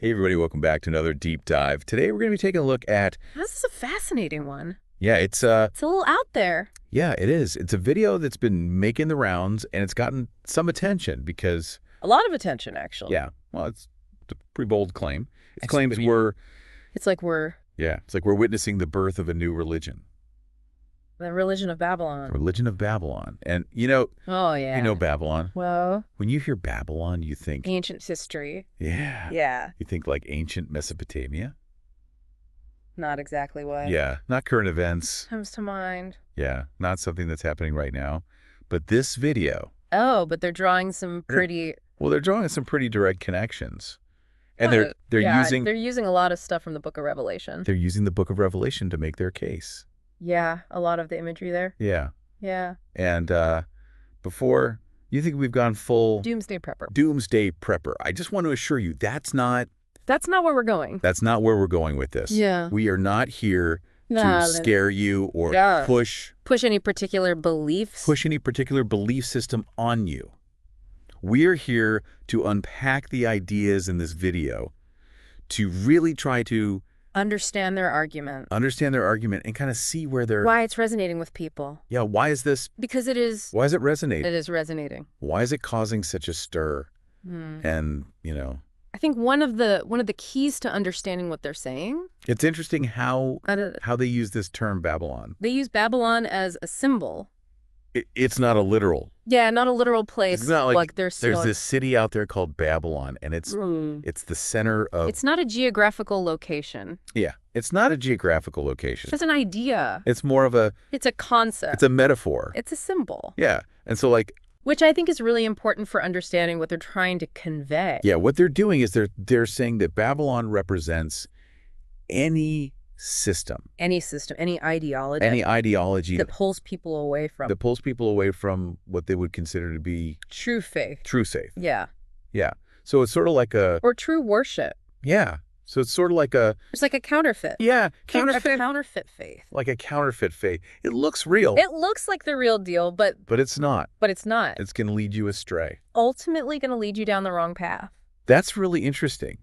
Hey everybody, welcome back to another deep dive. Today we're going to be taking a look at... This is a fascinating one. Yeah, it's a little out there. Yeah, it is. It's a video that's been making the rounds, and it's gotten some attention because... A lot of attention, actually. Yeah, well, it's a pretty bold claim. Its claims were... It's like we're... Yeah, it's like we're witnessing the birth of a new religion. The religion of Babylon. The religion of Babylon. And, you know... Oh, yeah. You know Babylon. Well... When you hear Babylon, you think... Ancient history. Yeah. Yeah. You think like ancient Mesopotamia? Not exactly what... Yeah, not current events. Comes to mind. Yeah, not something that's happening right now. But this video... Oh, but they're drawing some pretty... Well, they're drawing some pretty direct connections. And they're using a lot of stuff from the Book of Revelation. They're using the Book of Revelation to make their case. Yeah, a lot of the imagery there. Yeah. Yeah. And before, you think we've gone full... Doomsday prepper. Doomsday prepper. I just want to assure you, that's not where we're going. That's not where we're going with this. Yeah. We are not here to scare you or push any particular beliefs. Push any particular belief system on you. We're here to unpack the ideas in this video to really try to understand their argument. And kind of see where they're... Why it's resonating with people. Yeah, why is this... Because it is... Why is it resonating? It is resonating. Why is it causing such a stir? And, you know... I think one of the keys to understanding what they're saying... It's interesting how they use this term Babylon. They use Babylon as a symbol. It's not a literal... Yeah, not a literal place. It's not like there's this city out there called Babylon, and it's the center of... It's not a geographical location. Yeah, it's not a geographical location. It's just an idea. It's more of a... It's a concept. It's a metaphor. It's a symbol. Yeah, and so like... Which I think is really important for understanding what they're trying to convey. Yeah, what they're doing is they're saying that Babylon represents any system. Any ideology. That pulls people away from. That pulls people away from what they would consider to be... True faith. True faith. Yeah. Yeah. So it's sort of like a... Or true worship. Yeah. So it's sort of like a... It's like a counterfeit. Yeah. Counterfeit. A counterfeit faith. Like a counterfeit faith. It looks real. It looks like the real deal, but... But it's not. But it's not. It's going to lead you astray. Ultimately going to lead you down the wrong path. That's really interesting.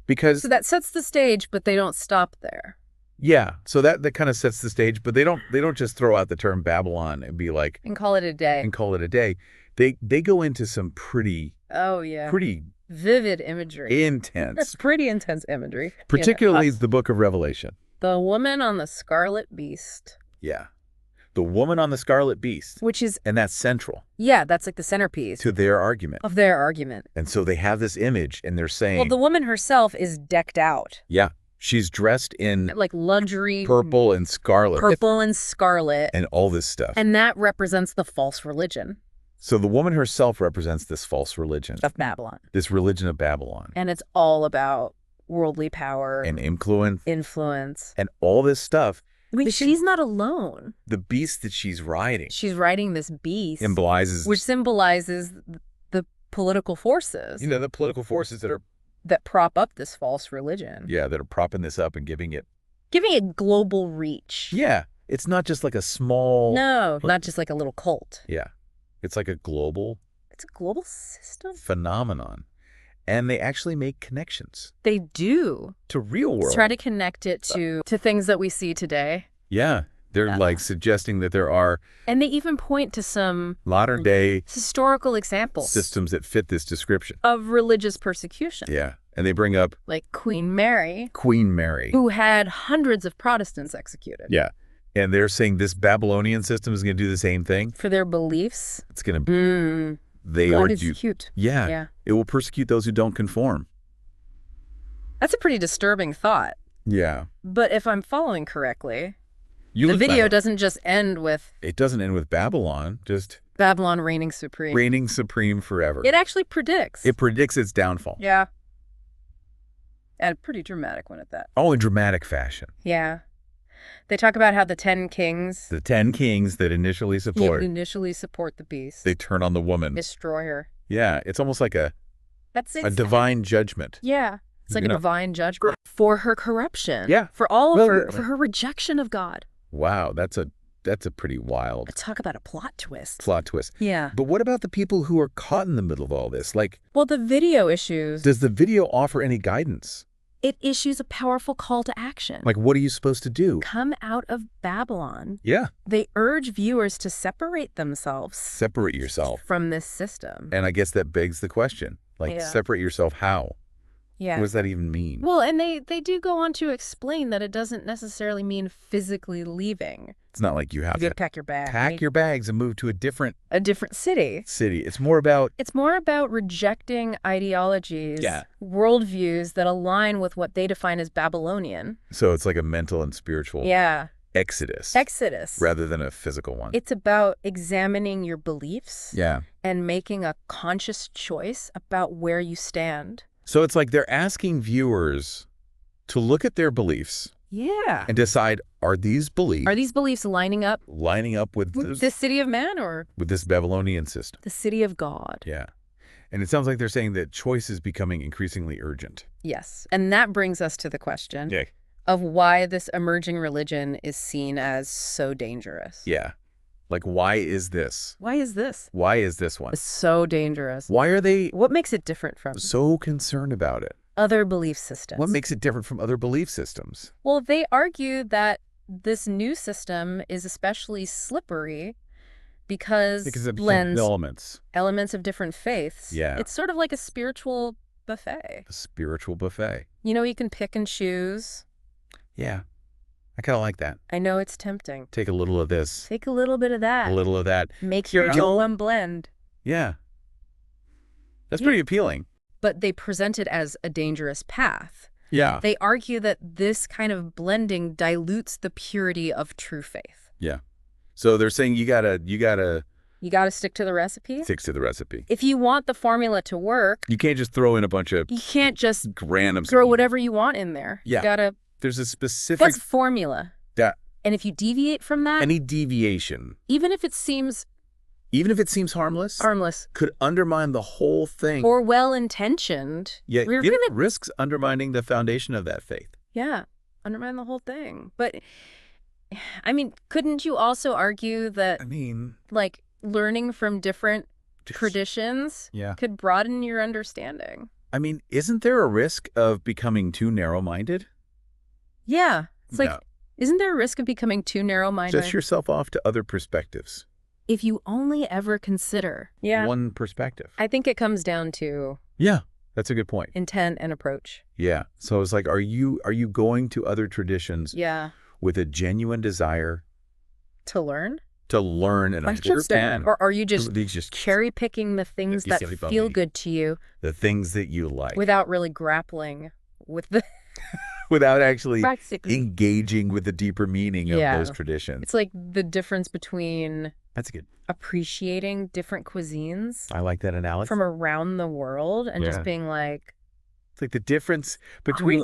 Because... So that sets the stage, but they don't stop there. Yeah, so that kind of sets the stage, but they don't just throw out the term Babylon and be like... And call it a day. They go into some pretty... Oh, yeah. Pretty... Vivid imagery. Intense. That's pretty intense imagery. Particularly the Book of Revelation. The woman on the scarlet beast. Yeah. The woman on the scarlet beast. Which is... And that's central. Yeah, that's like the centerpiece. To their argument. Of their argument. And so they have this image and they're saying... Well, the woman herself is decked out. Yeah. She's dressed in... Like luxury... Purple and scarlet. Purple and scarlet. And all this stuff. And that represents the false religion. So the woman herself represents this false religion. Of Babylon. This religion of Babylon. And it's all about worldly power. And influence. And all this stuff. But she's not alone. The beast that she's riding. She's riding this beast. Which symbolizes the political forces. You know, the political forces that prop up this false religion. Yeah, that are propping this up and giving it global reach. Yeah. It's not just like a small... No, not just like a little cult. Yeah. It's like a global... It's a global system. Phenomenon. And they actually make connections. They do. To real world. Try to connect it to things that we see today. Yeah. They're like suggesting that there are... And they even point to some... modern day... historical examples. Systems that fit this description. Of religious persecution. Yeah. And they bring up... Like Queen Mary. Who had hundreds of Protestants executed. Yeah. And they're saying this Babylonian system is going to do the same thing. For their beliefs. It's going to... They argue... Persecute. Yeah. It will persecute those who don't conform. That's a pretty disturbing thought. Yeah. But if I'm following correctly... The video doesn't just end with... It doesn't end with Babylon, just... Babylon reigning supreme. Reigning supreme forever. It actually predicts. It predicts its downfall. Yeah. And a pretty dramatic one at that. Oh, in dramatic fashion. Yeah. They talk about how the 10 kings... The 10 kings that initially support... the beast. They turn on the woman. Destroy her. Yeah, it's almost like a divine judgment. Yeah. It's like a divine judgment for her corruption. Yeah. For all of her, for her rejection of God. Wow, that's That's a pretty wild Talk about a plot twist. plot twist. Yeah. But what about the people who are caught in the middle of all this? Like, Well, the video issues. does the video offer any guidance? It issues a powerful call to action. Like, what are you supposed to do? Come out of Babylon. Yeah. They urge viewers to separate themselves Separate yourself. from this system. And I guess that begs the question. Like, Yeah. separate yourself how? Yeah. What does that even mean? Well, and they do go on to explain that it doesn't necessarily mean physically leaving. It's not like you have You gotta to pack your bag. pack your bags and move to a different a different city. city. It's more about, It's more about rejecting ideologies, Yeah. worldviews that align with what they define as Babylonian. so it's like a mental and spiritual Yeah. exodus Exodus. rather than a physical one. It's about examining your beliefs Yeah. and making a conscious choice about where you stand. So it's like they're asking viewers to look at their beliefs Yeah. and decide, are these beliefs Are these beliefs lining up lining up with with the city of man or with this Babylonian system? the city of God? Yeah. And it sounds like they're saying that choice is becoming increasingly urgent. Yes. And that brings us to the question Yeah. of why this emerging religion is seen as so dangerous. Yeah. Like, why is this? Why is this? Why is this one? So dangerous. Why are they What makes it different from so concerned about it? other belief systems? What makes it different from other belief systems? Well, they argue that this new system is especially slippery because Because of blends elements. of different faiths. Yeah. It's sort of like a spiritual buffet. A spiritual buffet. You know, you can pick and choose. Yeah. I kind of like that. I know it's tempting. Take a little of this, Take a little bit of that. a little of that. Make your own blend. Yeah. That's pretty appealing. But they present it as a dangerous path. Yeah. They argue that this kind of blending dilutes the purity of true faith. Yeah. So they're saying you gotta You got to stick to the recipe. stick to the recipe. If you want the formula to work, You can't just throw in a bunch of you can't just random throw whatever you want in there. Yeah. You gotta, There's a specific that's formula. that And if you deviate from that, any deviation, even if it seems harmless, could undermine the whole thing. or well-intentioned, Yeah, we're it gonna, risks undermining the foundation of that faith. undermine the whole thing. But, I mean, couldn't you also argue that, I mean, like, learning from different just- traditions Yeah. could broaden your understanding? I mean, isn't there a risk of becoming too narrow-minded? Yeah. It's like, No. isn't there a risk of becoming too narrow-minded? Shut yourself off to other perspectives. If you only ever consider. Yeah. One perspective. I think it comes down to Yeah, that's a good point. intent and approach. Yeah. So it's like, are you going to other traditions Yeah. with a genuine desire To learn? to learn and understand? Or are you just These just cherry picking the things that feel good to you the things that you like without really grappling with the without actually practically. engaging with the deeper meaning of Yeah. those traditions. It's like the difference between That's good. appreciating different cuisines I like that analogy. from around the world and Yeah. just being like, It's like the difference between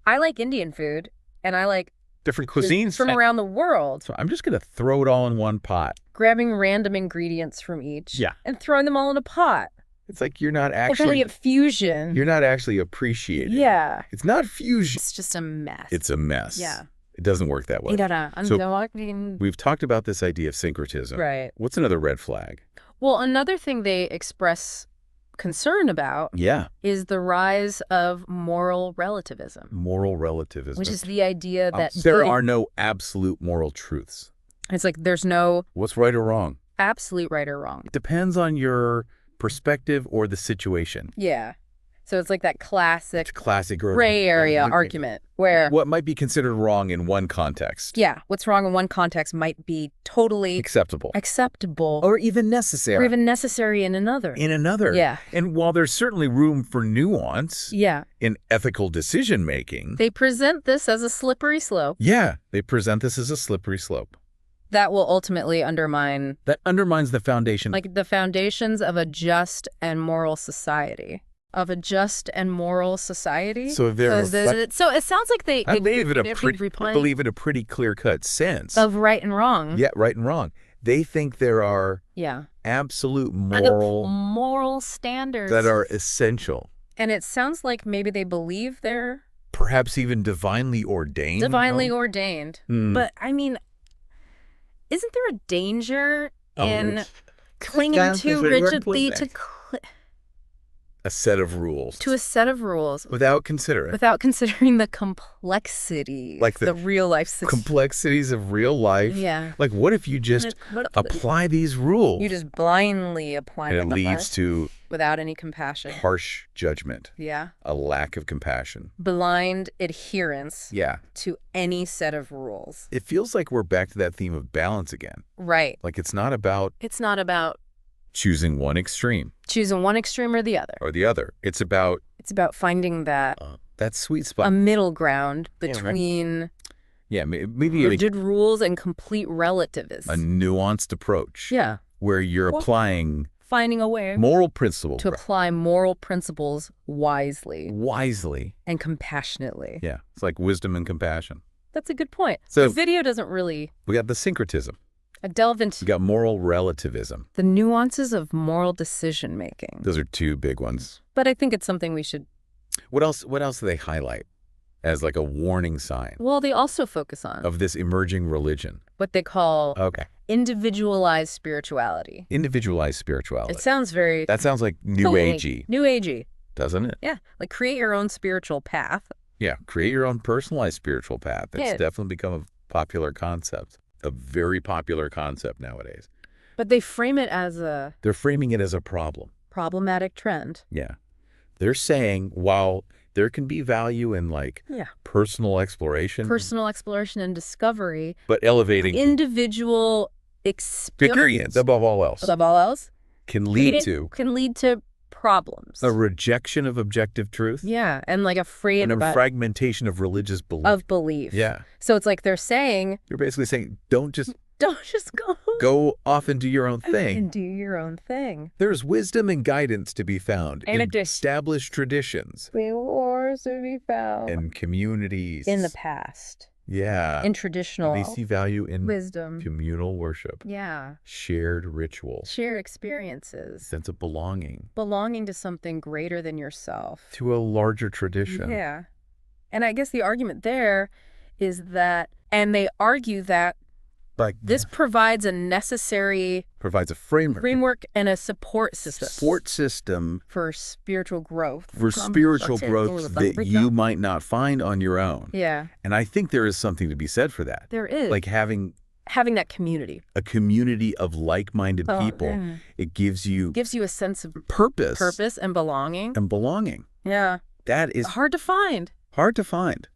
I like Indian food and I like different cuisines from around the world. So I'm just going to throw it all in one pot. Grabbing random ingredients from each Yeah. and throwing them all in a pot. It's like you're not Calling actually it fusion. you're not actually appreciating. Yeah. It's not fusion. It's just a mess. It's a mess. Yeah. It doesn't work that way. So- We've talked about this idea of syncretism. Right. What's another red flag? Well, another thing they express concern about Yeah. is the rise of moral relativism, Moral relativism. which is the idea that there are no absolute moral truths. it's like there's no What's right or wrong? absolute right or wrong. It depends on your perspective or the situation. Yeah. So it's like that classic Classic gray area argument where, What might be considered wrong in one context. yeah, what's wrong in one context might be totally Acceptable. acceptable Or even necessary. or even necessary in another. in another. Yeah. And while there's certainly room for nuance Yeah. in ethical decision making, They present this as a slippery slope yeah, they present this as a slippery slope. that will ultimately undermine That undermines the foundation. like the foundations of a just and moral society. Of a just and moral society. So they're So it sounds like they I believe in replaying a pretty clear-cut sense. of right and wrong. Yeah, right and wrong. They think there are Yeah. absolute Moral standards that are essential, and it sounds like maybe they believe they're perhaps even divinely ordained. divinely ordained. Hmm. But I mean, isn't there a danger in Oh, clinging that's too what we're rigidly putting a set of rules to a set of rules without considering without considering the complexity, Like the real life system? complexities of real life. Yeah. Like, what if you just apply these rules You just blindly apply and it them leads to without any compassion. harsh judgment, Yeah. a lack of compassion? Blind adherence Yeah. to any set of rules. It feels like we're back to that theme of balance again. Right. Like, it's not about It's not about choosing one extreme choosing one extreme or the other. It's about It's about finding that that sweet spot. a middle ground Yeah, right. between Maybe rigid rules and complete relativism. a nuanced approach. Yeah. Where you're applying Finding a way moral principles to apply moral principles wisely wisely. and compassionately. Yeah. It's like wisdom and compassion. That's a good point. So- the video doesn't really We got the syncretism. delve into We got moral relativism. the nuances of moral decision-making. Those are two big ones. But I think it's something we should... What else do they highlight as like a warning sign Well, they also focus on of this emerging religion? what they call Okay. individualized spirituality. Individualized spirituality. It sounds very... That sounds like new agey, New agey. doesn't it? Yeah. Like create your own spiritual path. Yeah. Create your own personalized spiritual path. It's Yeah. definitely become a popular concept, a very popular concept nowadays. But they frame it as a They're framing it as a problem. problematic trend. Yeah. They're saying while there can be value in like personal exploration, Personal exploration and discovery, but elevating individual experience above all else above all else can lead to can lead to problems. a rejection of objective truth. Yeah, and like And a fragmentation of religious belief. of belief. Yeah. So it's like they're saying, You're basically saying, don't just don't just go off and do your own thing. and do your own thing. There's wisdom and guidance to be found And in established traditions Wars to be found and communities. in the past, Yeah. in traditional They see value in wisdom. communal worship, Yeah, shared ritual, shared experiences, sense of belonging belonging to something greater than yourself. to a larger tradition. Yeah. And I guess the argument there is that, and they argue that Like this provides a necessary provides a framework and a support system for spiritual growth. that you might not find on your own. Yeah, And I think there is something to be said for that. there is. Like having that community. a community of like-minded Oh, people, yeah. it gives you Gives you a sense of purpose and belonging. belonging. Yeah. That is Hard to find hard to find.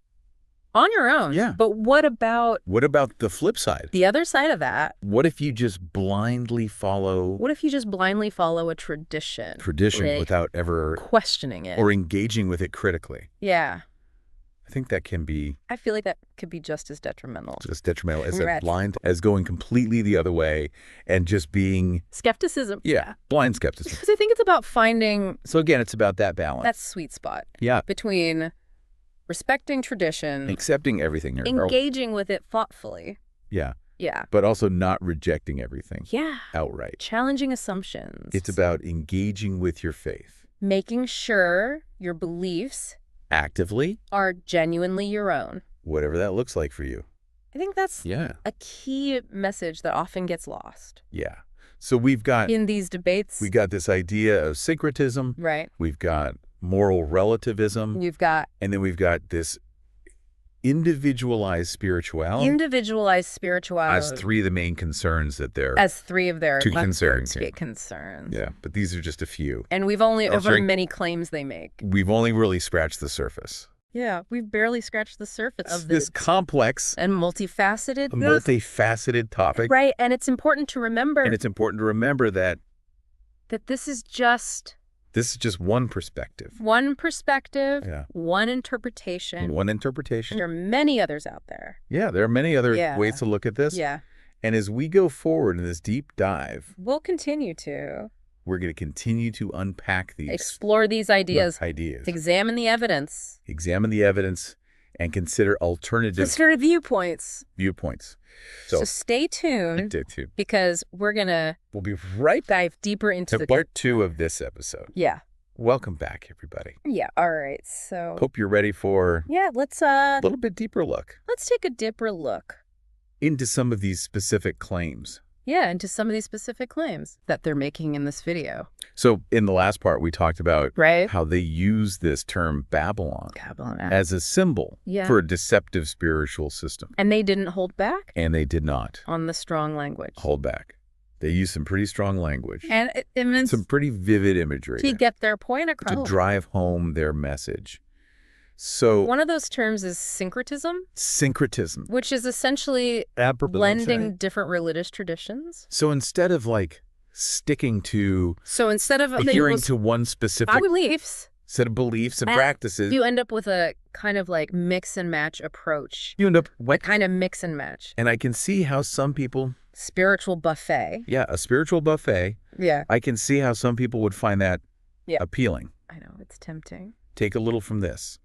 on your own. Yeah. But what about What about the flip side? the other side of that? What if you just blindly follow What if you just blindly follow a tradition? Like, without ever questioning it. or engaging with it critically? Yeah. I think that can be I feel like that could be just as detrimental. just detrimental as Right. as going completely the other way and just being, Skepticism. blind skepticism. Because I think it's about finding So again, it's about that balance. that sweet spot Yeah. between respecting tradition, Accepting everything. engaging with it thoughtfully. Yeah. Yeah. But also not rejecting everything Yeah. outright. Challenging assumptions. It's about engaging with your faith. making sure your beliefs Actively, are genuinely your own. whatever that looks like for you. I think that's Yeah. a key message that often gets lost Yeah. So we've got in these debates. we got this idea of syncretism. Right. We've got moral relativism. You've got And then we've got this individualized spirituality individualized spirituality as three of the main concerns that they're as three of their Two concerns, big concerns. Yeah, but these are just a few. And we've only over sorry. many claims they make. We've only really scratched the surface. Yeah, we've barely scratched the surface of This complex, and multifaceted, multifaceted topic. right? And it's important to remember And it's important to remember that that this is just one perspective. one perspective, Yeah. one interpretation. And one interpretation. There are many others out there. Yeah, there are many other Yeah. ways to look at this. Yeah, And as we go forward in this deep dive, we'll continue to we're going to continue to unpack these explore these ideas, examine the evidence, examine the evidence, and consider alternative consider viewpoints. viewpoints. So stay tuned because we'll be right back dive deeper into to part 2 of this episode. Yeah. Welcome back, everybody. Yeah. All right. So Hope you're ready for let's a little bit deeper look. let's take a deeper look into some of these specific claims. Yeah, into some of these specific claims that they're making in this video. So in the last part, we talked about Right. how they use this term Babylon Babylon. as a symbol Yeah. for a deceptive spiritual system. And they didn't hold back And they did not on the strong language. hold back. They used some pretty strong language, And it meant some pretty vivid imagery to get their point across. to drive home their message. So One of those terms is syncretism, syncretism. which is essentially blending different religious traditions. So instead of like sticking to So instead of adhering to one specific beliefs, set of beliefs and practices, you end up with a kind of like mix and match approach. you end up A kind of mix and match. And I can see how some people, Spiritual buffet. yeah, a spiritual buffet, Yeah. I can see how some people would find that Yeah. appealing. I know, it's tempting. Take a little from this,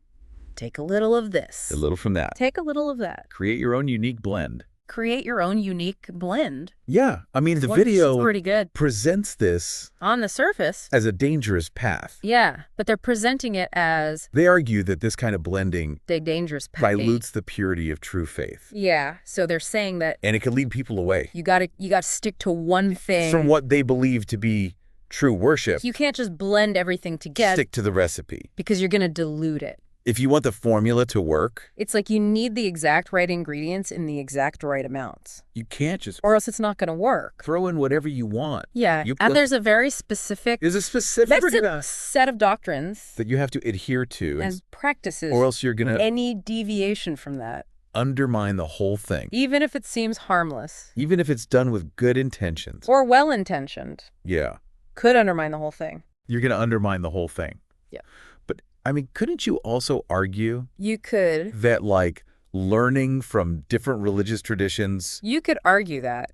Take a little of this. a little from that. Take a little of that. Create your own unique blend. Create your own unique blend. Yeah, I mean, the Which video is pretty good. presents this On the surface. as a dangerous path. Yeah, but they're presenting it as They argue that this kind of blending the dangerous path. dilutes the purity of true faith, Yeah, so they're saying that and it can lead people away you gotta stick to one thing. from what they believe to be true worship. You can't just blend everything together Stick to the recipe. because you're gonna dilute it. If you want the formula to work, It's like you need the exact right ingredients in the exact right amounts, you can't just or else it's not gonna work. throw in whatever you want. Yeah, You and put- there's a very specific There's a specific set of doctrines that you have to adhere to, and practices, or else you're going to any deviation from that, undermine the whole thing, even if it seems harmless even if it's done with good intentions. or well-intentioned, Yeah, could undermine the whole thing. you're going to undermine the whole thing. Yeah. But, I mean, couldn't you also argue You could that, like, learning from different religious traditions argue that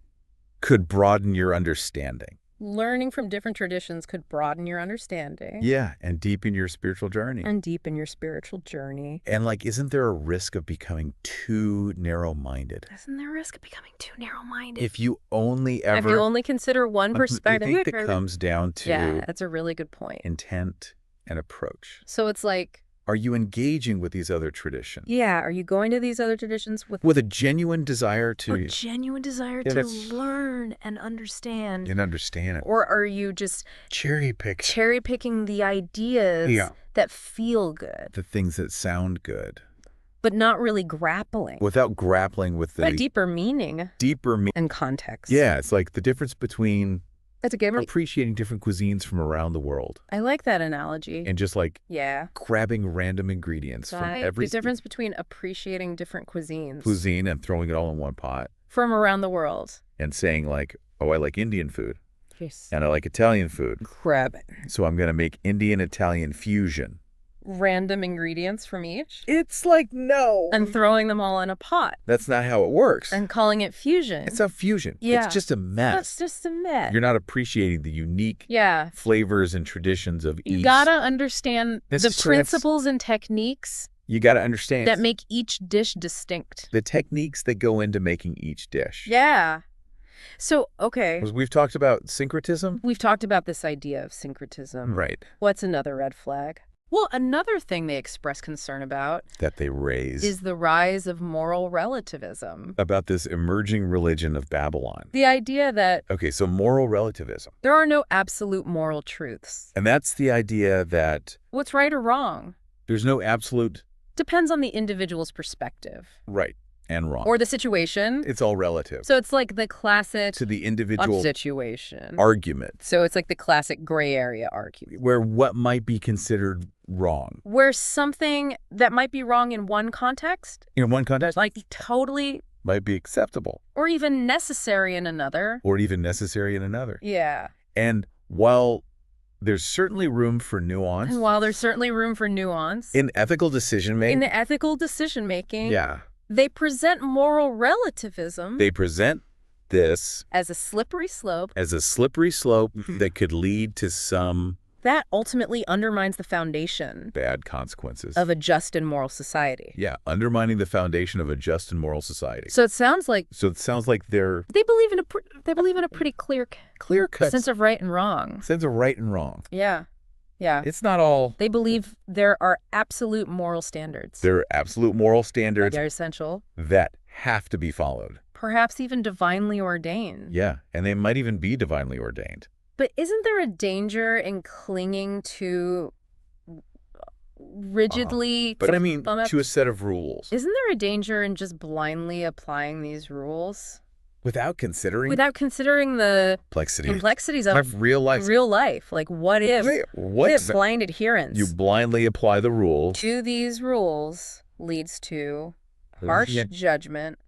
could broaden your understanding? learning from different traditions could broaden your understanding. Yeah, and deepen your spiritual journey. And deepen your spiritual journey. And, like, isn't there a risk of becoming too narrow-minded? Isn't there a risk of becoming too narrow-minded? If you only ever... If you only consider one perspective. I think that comes down to Yeah, that's a really good point. intent and approach. So it's like, Are you engaging with these other traditions? yeah, are you going to these other traditions With a genuine desire to... a genuine desire Yeah, to that's- learn and understand? and understand it. Or are you just Cherry pick cherry-picking the ideas Yeah. that feel good, the things that sound good but not really grappling without grappling with a the deeper meaning deeper meaning. and context? Yeah, it's like the difference between That's a good one. appreciating different cuisines from around the world I like that analogy. and just like Yeah. grabbing random ingredients from every The difference between appreciating different cuisines cuisine and throwing it all in one pot from around the world. and saying like, oh, I like Indian food Yes. and I like Italian food. Grab it. So I'm going to make Indian-Italian fusion. Random ingredients from each It's like, no. and throwing them all in a pot That's not how it works. and calling it fusion. It's not fusion. Yeah. It's just a mess. That's just a mess. You're not appreciating the unique Yeah. flavors and traditions of You each. gotta understand That's the just- principles and techniques You got to understand that make each dish distinct. the techniques that go into making each dish. Yeah. So, okay. Because we've talked about syncretism. We've talked about this idea of syncretism. Right. What's another red flag? Well, another thing they express concern about That they raise is the rise of moral relativism. about this emerging religion of Babylon. The idea that Okay, so moral relativism. there are no absolute moral truths. And that's the idea that What's right or wrong there's no absolute depends on the individual's perspective right and wrong. or the situation. It's all relative So it's like the classic to the individual situation. argument So it's like the classic gray area argument, where what might be considered wrong. where something that might be wrong in one context In one context, might be totally might be acceptable or even necessary in another. or even necessary in another. Yeah. And while there's certainly room for nuance And while there's certainly room for nuance in ethical decision in making, ethical decision making, yeah, they present moral relativism they present this as a slippery slope as a slippery slope that could lead to some that ultimately undermines the foundation bad consequences. of a just and moral society. Yeah, undermining the foundation of a just and moral society. So it sounds like So it sounds like they're they believe in a pretty clear clear-cut sense of right and wrong. sense of right and wrong. Yeah. Yeah. It's not all... They believe there are absolute moral standards. There are absolute moral standards They're essential. that have to be followed. perhaps even divinely ordained. Yeah, and they might even be divinely ordained. But isn't there a danger in clinging to rigidly... But I mean, to a set of rules. Isn't there a danger in just blindly applying these rules? Without considering the complexities of real life. Like, what if blind adherence you blindly apply the rule to these rules leads to harsh judgment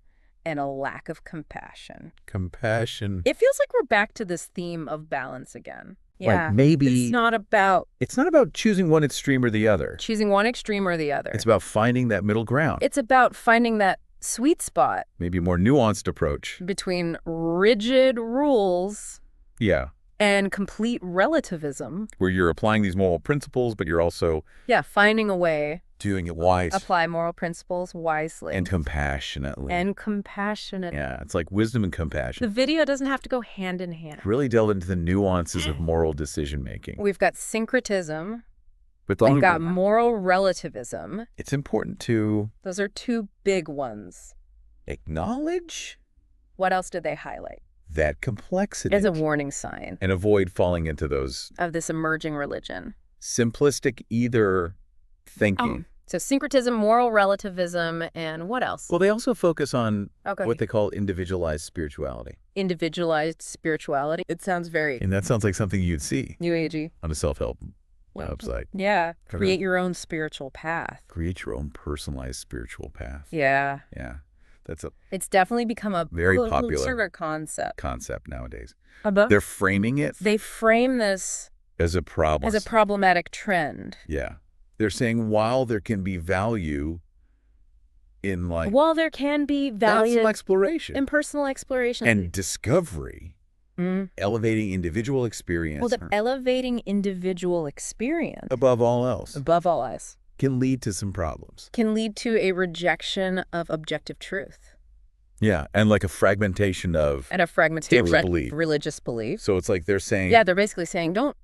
and a lack of compassion? It feels like we're back to this theme of balance again. Yeah, right, maybe it's not about choosing one extreme or the other. It's about finding that middle ground. It's about finding that sweet spot. Maybe a more nuanced approach. Between rigid rules. Yeah. And complete relativism. Where you're applying these moral principles, but you're also... Yeah, finding a way. Doing it wise. Apply moral principles wisely. And compassionately. Yeah, it's like wisdom and compassion. The video doesn't have to go hand in hand. Really delve into the nuances of moral decision-making. We've got syncretism. We've got moral relativism. It's important to... Those are two big ones. Acknowledge? What else did they highlight? That complexity. As a warning sign. And avoid falling into those... Of this emerging religion. Simplistic either thinking. So syncretism, moral relativism, and what else? Well, they also focus on what they call individualized spirituality. Individualized spirituality? It sounds very... And that sounds like something you'd see. New Agey. On a self-help website. Yeah. Create your own spiritual path. Create your own personalized spiritual path. Yeah. Yeah. It's definitely become a very popular sort of concept nowadays. They're framing it. They frame this as a problem. As a problematic trend. Yeah. They're saying while there can be value in personal exploration. In personal exploration. And discovery. Elevating individual experience. Well, the elevating individual experience. Above all else. Can lead to some problems. Can lead to a rejection of objective truth. Yeah, and like a fragmentation of... religious belief. So it's like they're saying... Yeah, they're basically saying, don't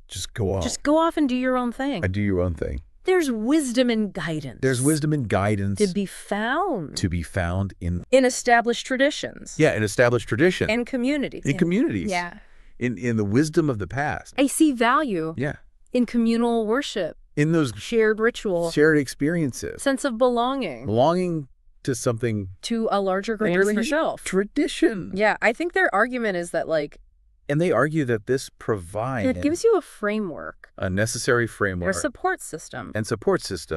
just go off. Just go off and do your own thing. Do your own thing. There's wisdom and guidance. To be found. in established traditions. Yeah, in established traditions. And communities. Yeah. In the wisdom of the past. I see value. Yeah. In communal worship. In those shared ritual. Shared experiences. Sense of belonging. Belonging to something. To a larger greater than yourself. Tradition. Yeah, I think their argument is that and they argue that this provides... It gives you a framework. A necessary framework. A support system.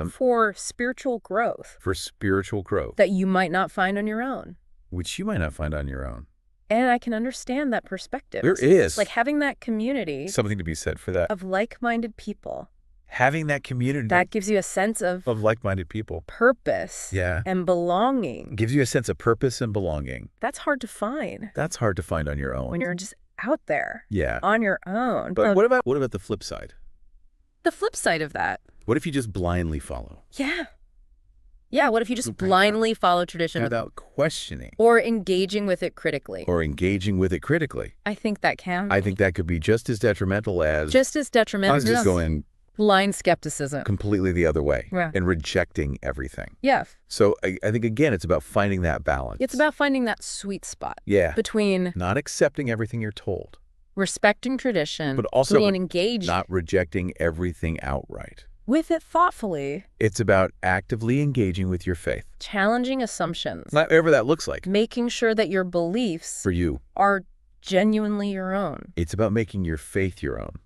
For spiritual growth. That you might not find on your own. Which you might not find on your own. And I can understand that perspective. There is. Like having that community. Something to be said for that. Of like-minded people. Having that community. That gives you a sense of like-minded people. Purpose. Yeah. And belonging. Gives you a sense of purpose and belonging. That's hard to find. That's hard to find on your own. When you're just out there. Yeah. On your own. But what about the flip side? The flip side of that. What if you just blindly follow? Yeah. Yeah, what if you just blindly follow tradition? Without questioning. Or engaging with it critically. I think that can. I think that could be just as detrimental as... Just going... blind skepticism. Completely the other way. Yeah. And rejecting everything. Yeah. So I think, again, it's about finding that balance. It's about finding that sweet spot. Yeah. Between... Not accepting everything you're told. Respecting tradition. But also being engaged. Not rejecting everything outright. With it thoughtfully. It's about actively engaging with your faith. Challenging assumptions. Whatever that looks like. Making sure that your beliefs... For you. Are genuinely your own. It's about making your faith your own.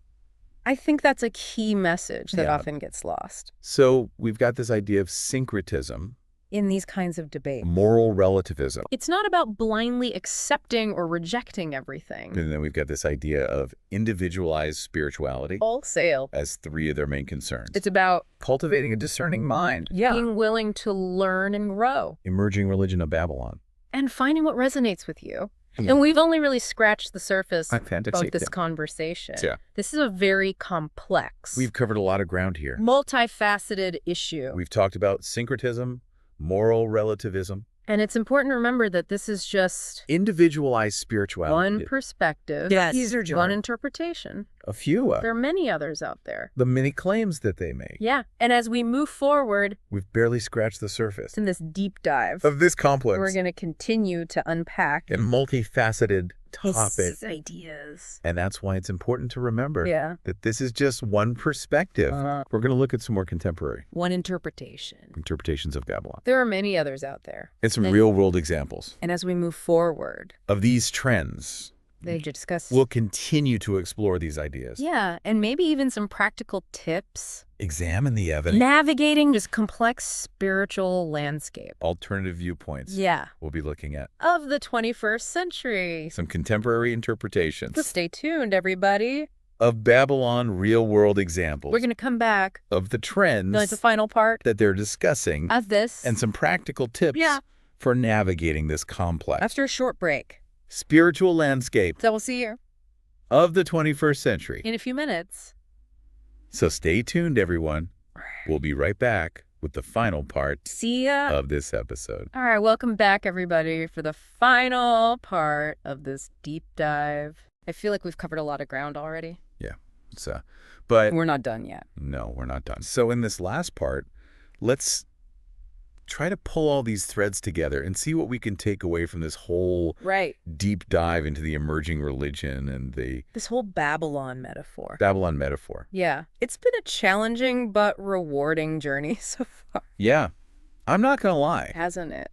I think that's a key message that often gets lost. So we've got this idea of syncretism. In these kinds of debates. Moral relativism. It's not about blindly accepting or rejecting everything. And then we've got this idea of individualized spirituality. Wholesale. As three of their main concerns. It's about cultivating a discerning mind. Yeah. Being willing to learn and grow. Emerging religion of Babylon. And finding what resonates with you. And we've only really scratched the surface of this conversation. Yeah. This is a very complex. We've covered a lot of ground here. Multifaceted issue. We've talked about syncretism, moral relativism. And it's important to remember that this is just individualized spirituality. one perspective. Yes. Teaser jar. One interpretation. A few. There are many others out there. The many claims that they make. Yeah. And as we move forward, we've barely scratched the surface. in this deep dive of this complex. We're going to continue to unpack and multifaceted topic. Ideas. And that's why it's important to remember that this is just one perspective. We're going to look at some more contemporary. One interpretation. Interpretations of Babylon. There are many others out there. And some real-world examples. And as we move forward. Of these trends. They discuss. We'll continue to explore these ideas. Yeah, and maybe even some practical tips. Examine the evidence. Navigating this complex spiritual landscape. Alternative viewpoints. Yeah. We'll be looking at. Of the 21st century. Some contemporary interpretations. So stay tuned, everybody. Of Babylon real-world examples. We're going to come back. Of the trends. Like the final part. That they're discussing. Of this. And some practical tips. For navigating this complex. After a short break. Spiritual landscape. So we'll see you. Of the 21st century. In a few minutes. So stay tuned, everyone. We'll be right back with the final part. See ya. Of this episode. All right, welcome back, everybody, for the final part of this deep dive. I feel like we've covered a lot of ground already. Yeah. But we're not done yet. No, we're not done. So in this last part, let's try to pull all these threads together and see what we can take away from this whole deep dive into the emerging religion and this whole Babylon metaphor. Yeah. It's been a challenging but rewarding journey so far. Yeah. I'm not going to lie. Hasn't it?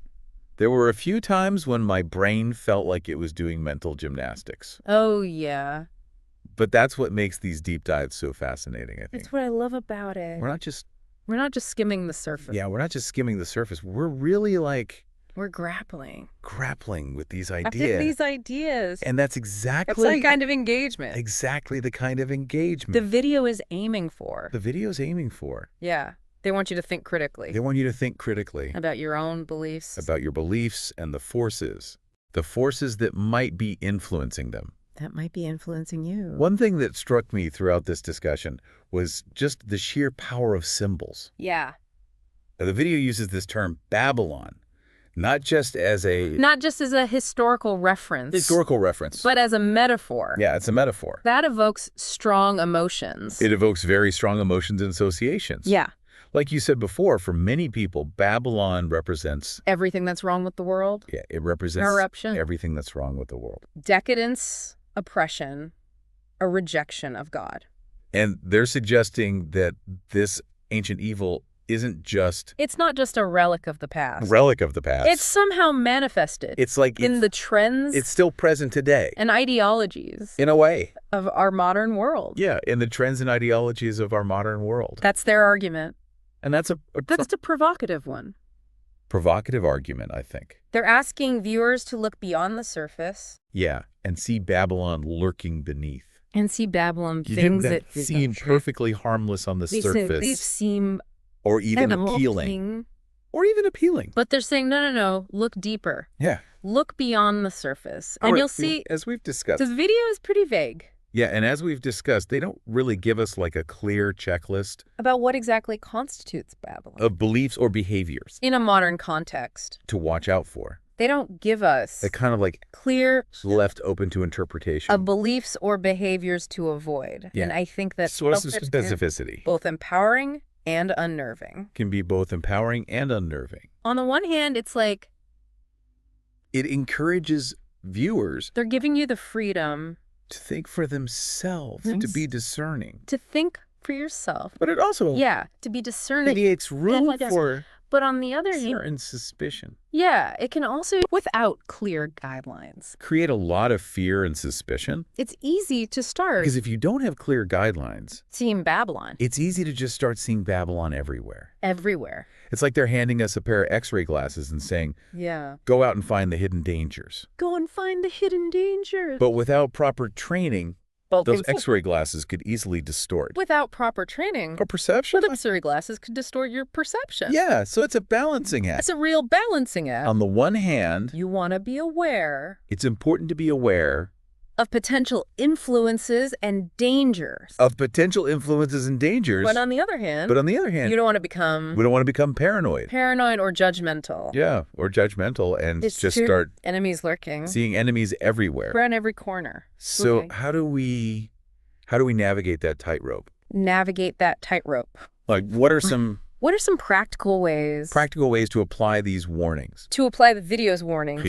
There were a few times when my brain felt like it was doing mental gymnastics. Oh, yeah. But that's what makes these deep dives so fascinating, I think. That's what I love about it. We're not just skimming the surface. Yeah, we're not just skimming the surface. We're really we're grappling with these ideas. After these ideas. And that's exactly. It's that kind of engagement. Exactly the kind of engagement. The video is aiming for. Yeah. They want you to think critically. About your own beliefs. About your beliefs and the forces that might be influencing them. That might be influencing you. One thing that struck me throughout this discussion was just the sheer power of symbols. Yeah. Now, the video uses this term Babylon, not just as a historical reference. But as a metaphor. Yeah, it's a metaphor. That evokes strong emotions. It evokes very strong emotions and associations. Yeah. Like you said before, for many people, Babylon represents everything that's wrong with the world. Yeah, it represents corruption. Everything that's wrong with the world. Decadence, oppression, a rejection of God. And they're suggesting that this ancient evil isn't just... It's not just a relic of the past. It's somehow manifested. It's like... in the trends... It's still present today. And ideologies. In a way. Of our modern world. Yeah, in the trends and ideologies of our modern world. That's their argument. And that's a provocative one. Provocative argument, I think. They're asking viewers to look beyond the surface. Yeah, and see Babylon lurking beneath. And see Babylon things that seem perfectly harmless on the surface. They seem... Or even appealing. But they're saying, no, look deeper. Yeah. Look beyond the surface. And you'll see... As we've discussed. This video is pretty vague. Yeah, and as we've discussed, they don't really give us like a clear checklist. About what exactly constitutes Babylon. Of beliefs or behaviors. In a modern context. To watch out for. They don't give us... a kind of like... clear... left open to interpretation. Of beliefs or behaviors to avoid. Yeah. And I think that... sources of specificity. Both empowering and unnerving. Can be both empowering and unnerving. On the one hand, it's like... it encourages viewers... they're giving you the freedom... to think for themselves, to be discerning. To think for yourself. But it also... yeah, to be discerning. Creates room for... but on the other hand... certain suspicion. Yeah, it can also, without clear guidelines... create a lot of fear and suspicion. It's easy to start... because if you don't have clear guidelines... seeing Babylon. It's easy to just start seeing Babylon everywhere. Everywhere. It's like they're handing us a pair of X-ray glasses and saying... yeah. Go out and find the hidden dangers. Go and find the hidden dangers. But without proper training... those X-ray glasses could easily distort. Without proper training. Or perception. But X-ray glasses could distort your perception. Yeah, so it's a balancing act. It's a real balancing act. On the one hand... you want to be aware. It's important to be aware of potential influences and dangers. Of potential influences and dangers. But on the other hand, you don't want to become... We don't want to become paranoid. Paranoid or judgmental. Yeah, or judgmental and start... Enemies lurking. Seeing enemies everywhere. Around every corner. So how do we navigate that tightrope? Navigate that tightrope. Like, what are some practical ways? Practical ways to apply these warnings. To apply the video's warnings.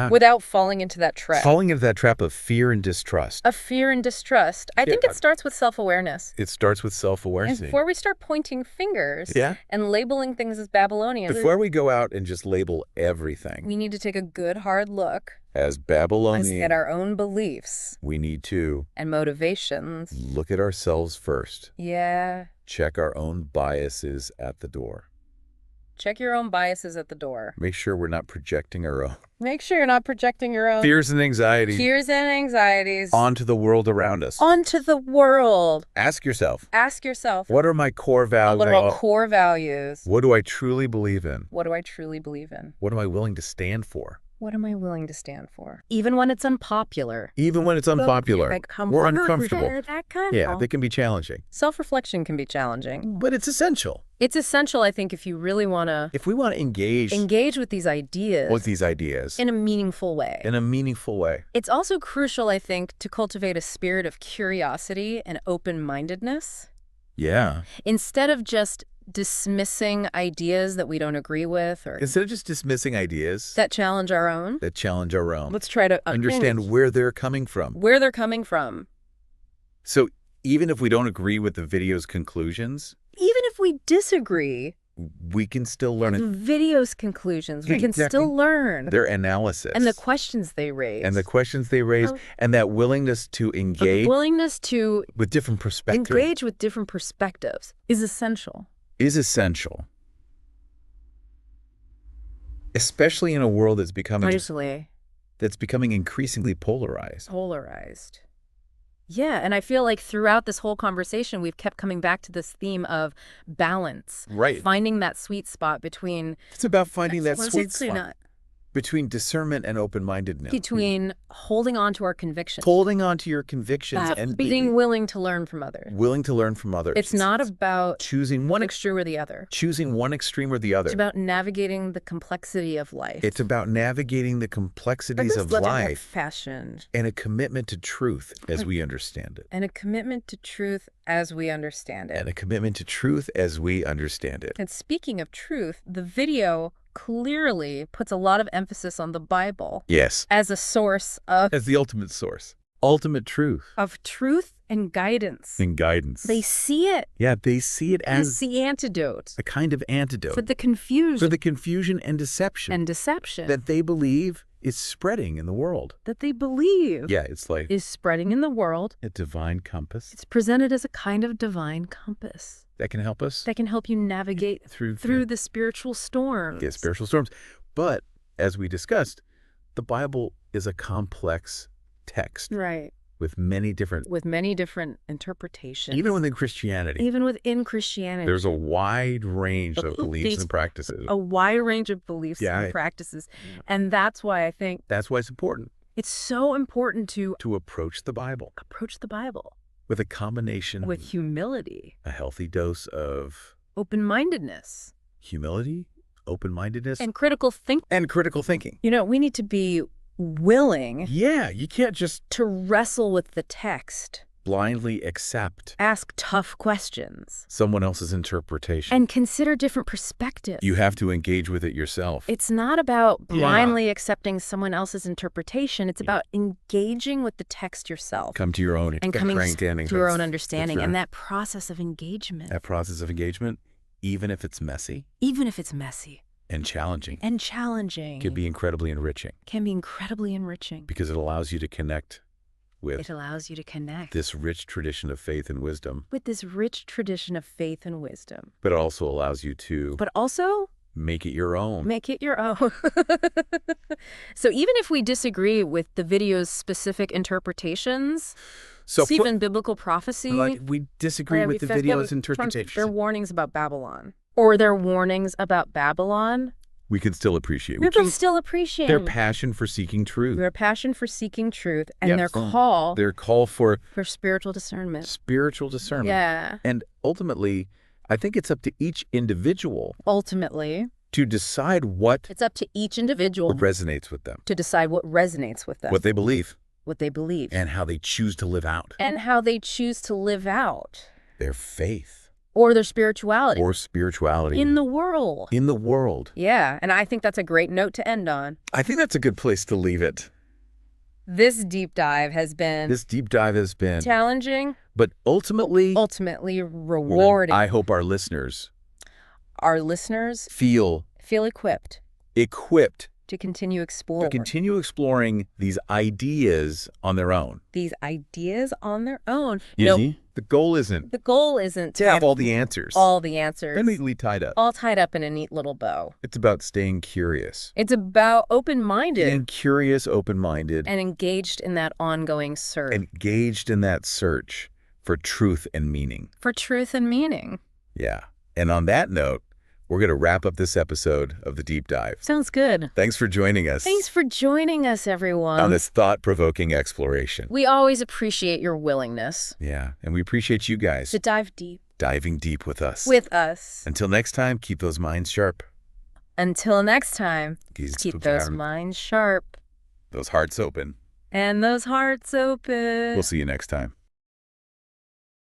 Without falling into that trap. Falling into that trap of fear and distrust. Of fear and distrust. I think it starts with self-awareness. It starts with self-awareness. And before we start pointing fingers and labeling things as Babylonians. Before we go out and just label everything. We need to take a good hard look. As Babylonians. At our own beliefs. We need to. And motivations. Look at ourselves first. Yeah. Check our own biases at the door. Check your own biases at the door. Make sure we're not projecting our own. Make sure you're not projecting your own. Fears and anxieties. Fears and anxieties. Onto the world around us. Onto the world. Ask yourself. What are my core values? What are my core values? What do I truly believe in? What do I truly believe in? What am I willing to stand for? What am I willing to stand for? Even when it's unpopular. We're uncomfortable. Yeah, they can be challenging. Self-reflection can be challenging. But it's essential. It's essential, I think, if you really want to... If we want to engage with these ideas. In a meaningful way. It's also crucial, I think, to cultivate a spirit of curiosity and open-mindedness. Yeah. Instead of just dismissing ideas that we don't agree with, or instead of just dismissing ideas that challenge our own, let's try to understand where they're coming from. So even if we don't agree with the video's conclusions, even if we disagree, we can still learn the video's conclusions. We can still learn their analysis and the questions they raise, and that willingness to engage, with different perspectives, is essential. Especially in a world that's becoming increasingly polarized. Yeah, and I feel like throughout this whole conversation, we've kept coming back to this theme of balance. Right. Finding that sweet spot between... It's about finding that sweet spot. Between discernment and open-mindedness. Between holding on to our convictions. And being willing to learn from others. It's not about choosing one extreme or the other. It's about navigating the complexity of life. It's about navigating the complexities of life. Fashion. And a commitment to truth as we understand it. And speaking of truth, the video clearly puts a lot of emphasis on the Bible. Yes. As a source of... As the ultimate source. Ultimate truth. Of truth and guidance. They see it. Yeah, they see it as the antidote. A kind of antidote. For the confusion. And deception. That they believe is spreading in the world. Yeah, it's like... Is spreading in the world. A divine compass. It's presented as a kind of divine compass. That can help us. That can help you navigate through the spiritual storms. Yeah, spiritual storms. But, as we discussed, the Bible is a complex text. Right. With many different interpretations. Even within Christianity. There's a wide range of beliefs and practices. And practices. And that's why I think... That's why it's important. It's so important to approach the Bible. With a combination... With humility. A healthy dose of... Open-mindedness. Humility, open-mindedness. And critical thinking. We need to be willing... Yeah, you can't just... To wrestle with the text. Blindly accept. Ask tough questions. Someone else's interpretation. And consider different perspectives. You have to engage with it yourself. It's not about blindly accepting someone else's interpretation. It's about engaging with the text yourself. Come to your own understanding. Your own understanding. And that process of engagement. Even if it's messy. And challenging. Can be incredibly enriching. Because it allows you to connect with this rich tradition of faith and wisdom. But it also allows you to make it your own. So even if we disagree with the video's specific interpretations, even biblical prophecy, we disagree with the video's interpretation. Their warnings about Babylon. Or their warnings about Babylon. we can still appreciate. We can still appreciate their passion for seeking truth. Their passion for seeking truth and their call. Their call for spiritual discernment. Spiritual discernment. Yeah. And ultimately, I think it's up to each individual. Ultimately. To decide what. It's up to each individual. What resonates with them. To decide what resonates with them. What they believe. What they believe. And how they choose to live out. And how they choose to live out. Their faith. Or their spirituality. Or spirituality. In the world. In the world. Yeah, and I think that's a great note to end on. I think that's a good place to leave it. This deep dive has been... challenging. But ultimately... rewarding. I hope our listeners... Feel equipped. To continue exploring these ideas on their own. You know, the goal isn't to have all the answers. Neatly tied up. All tied up in a neat little bow. It's about staying curious. It's about open-minded. And curious, open-minded. And engaged in that ongoing search. For truth and meaning. Yeah. And on that note, we're going to wrap up this episode of The Deep Dive. Sounds good. Thanks for joining us. Everyone. On this thought-provoking exploration. We always appreciate your willingness. Yeah, and we appreciate you guys. To dive deep. Diving deep with us. Until next time, keep those minds sharp. Keep those minds sharp. Those hearts open. And those hearts open. We'll see you next time.